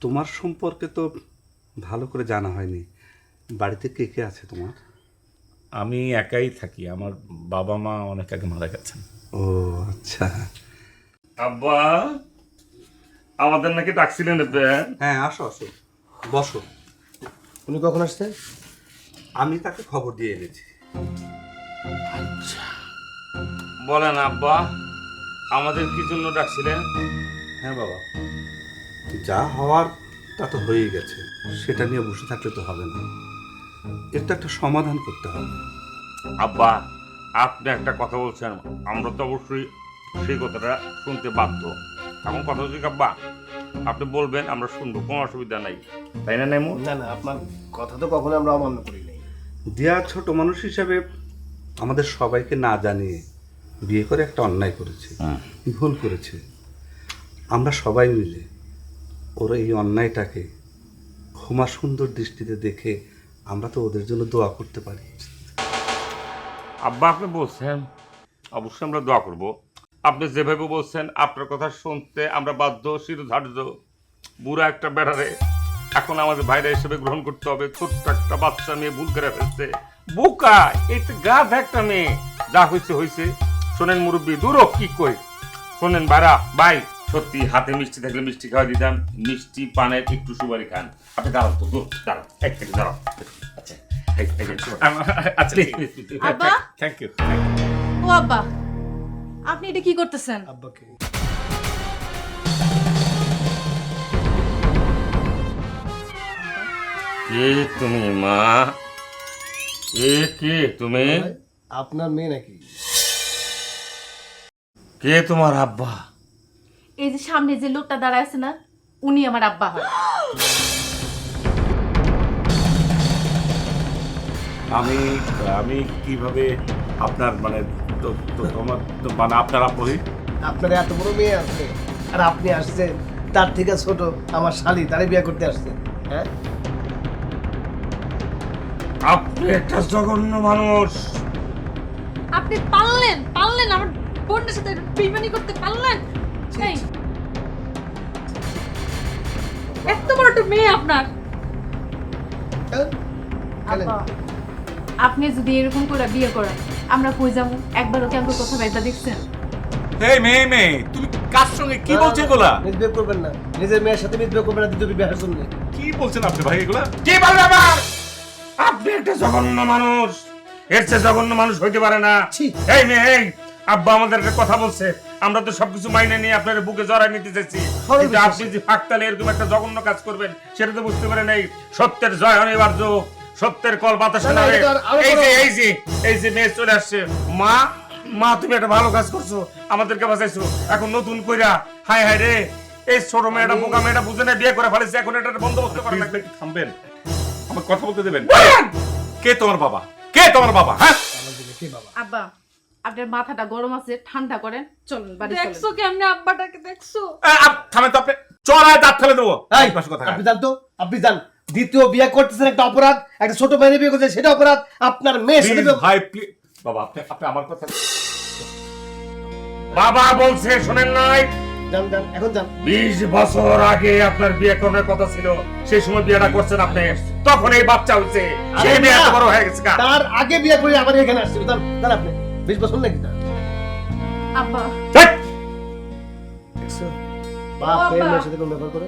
তোমার সম্পর্কে তো ভালো করে জানা হয়নি। বাড়িতে কে কে আছে তোমার? আমি একাই থাকি, আমার বাবা মা অনেক আগে মারা গেছেন। ও আচ্ছা। আব্বা, আমাদের নাকি ডাকছিলেন? হ্যাঁ, আসো আসো, বসো। উনি কখন আসছে? আমি তাকে খবর দিয়ে এনেছি। বলেন আব্বা, আমাদের কি জন্য ডাকছিলেন? হ্যাঁ বাবা, যা হওয়ার তা তো হয়েই গেছে, সেটা নিয়ে বসে থাকলে তো হবে না, এর তো একটা সমাধান করতে হবে। আব্বা, আপনি একটা কথা বলছেন, আমরা তো অবশ্যই সেই কথাটা শুনতে বাধ্য। এখন কথা হচ্ছে কি আব্বা, আপনি বলবেন আমরা শুনবো, কোনো অসুবিধা নাই, তাই না? নেমু না না, আপনার কথা তো কখনো আমরা অমান্য করি নাই। দিয়া ছোট মানুষ হিসাবে আমাদের সবাইকে না জানিয়ে বিয়ে করে একটা অন্যায় করেছে, ভুল করেছে। আমরা সবাই মিলে ওরা এই অন্যায়টাকে ক্ষমা সুন্দর দৃষ্টিতে দেখে আমরা তো ওদের জন্য দোয়া করতে পারি। আব্বা, আপনি বলছেন অবশ্যই আমরা দোয়া করব। আপনি যেভাবে বলছেন আপনার কথা শুনতে আমরা বাধ্য, শিরোধার্য। বুড়া একটা বেড়ারে এখন আমাদের ভাইরা হিসেবে গ্রহণ করতে হবে। ছোট্ট একটা বাচ্চা মেয়ে ভুল করে ফেলছে, বোকা, এটা গাধ একটা মেয়ে, যা হয়েছে হয়েছে। শোনেন মুরব্বী, দূরও কি কই, শোনেন ভাইরা, ভাই সত্যি হাতে মিষ্টি থাকলে মিষ্টি খাওয়া দিতাম, মিষ্টি পানের একটু সুপারি খান। আপনি দাঁড়ান তো, দূর দাঁড়ান, এক থেকে দাঁড়ান। আচ্ছা আচ্ছা, আব্বা? Thank you. ও আব্বা, আপনি এটা কি করতেছেন? আব্বাকে কে তুমি মা? কে তুমি? আপনার মেয়ে নাকি? কে তোমার আব্বা? এই যে সামনে যে লোকটা দাঁড়ায় আছে না, উনি আমার আব্বা হয়। আমি আমি কিভাবে আপনার মানে তোমার মানে আপনার আব্বই? আপনার এত বড় মেয়ে আছে আর আপনি আসছেন তার থেকে ছোট আমার শালি, তারে বিয়ে করতে আসছেন? হ্যাঁ, আপনি একটা জঘন্য মানুষ। আপনি পারলেন আমার বোনের সাথে বেইমানি করতে পারলেন? এই, এত বড় একটা মেয়ে আপনার। খেলেন, খেলেন। আব্বা, আপনি যদি এরকম করে বিয়ে করেন, আমরা কই যাবো? একবারও কি আমাকে কথা বাইতা দেখছেন? এই মেয়ে তুমি কার সঙ্গে কি বলছো এগুলা? মিসবিহেভ করবেন না, নিজের মেয়ের সাথে মিসবিহেভ করবেন না দ্বিতীয় বিবাহের জন্য। কি বলছেন আপনি ভাই এগুলা? কি বলেন আবার? আপনি একটা জঘন্য মানুষ, এর চেয়ে জঘন্য মানুষ হইতে পারে না। ছি। এই মেয়ে, এই আব্বা আমাদের একটা কথা বলছে, আমরা তো সবকিছু মাইনে নিয়ে আপনার বুকে জড়াই নিতে চাইছি, কিন্তু আপনি যে ফাঁকতালে এরকম একটা জঘন্য কাজ করবেন সেটা তো বুঝতে পারে নাই। সত্যের জয় অনিবার্য, সত্যের কল বাতাসে না, না, নাড়ে। এটা তো আরো এই বড়- যে এই যে এই যে মেয়ে চলে আসছে। মা, মা তুমি একটা ভালো কাজ করছো, আমাদেরকে বাঁচাইছো। এখন নতুন কইরা হায় হায় রে, এই ছোট মেয়েটা বোকা মেয়েটা বুঝে না বিয়ে করে ফেলেছে, এখন এটা বন্দোবস্ত করা লাগবে। থামবেন, আমার কথা বলতে দেবেন? কে তোমার বাবা? কে তোমার বাবা? হ্যাঁ, আমার দিকে কে বাবা? আব্বা, আপনার মাথাটা গরম আছে, ঠান্ডা করেন, চলুন বাড়ি চলেন। দেখছো কেমনে আব্বাটাকে দেখছো? থামেন তো আপনি, চড়ায় দাঁত ফেলে দেবো। এই, পাশে কথা আপনি জান তো, আপনি জান দ্বিতীয় বিয়ে করতেছেন একটা অপরাধ, একটা ছোট মেয়ে বিয়ে করতেছেন সেটা অপরাধ। আপনার মেয়ের সাথে প্লিজ ভাই, প্লিজ বাবা, আপনি আমার কথা বাবা বলছে শোনেন নাই? যান যান, এখন যান। 20 বছর আগে আপনার বিয়ে করার কথা ছিল, সেই সময় বিয়েটা করছেন আপনি, তখন এই বাচ্চা হইছে, সেই আরে বিয়ে না, এত বড় হয়ে গেছে। তার আগে বিয়ে করে আমার এখানে আসছিল। যান যান, আপনি 20 বছর নাকি তার? আব্বা, দেখছো? বাপ মেয়ের বাবা। মেয়ের সাথে কোন ব্যাপার করে?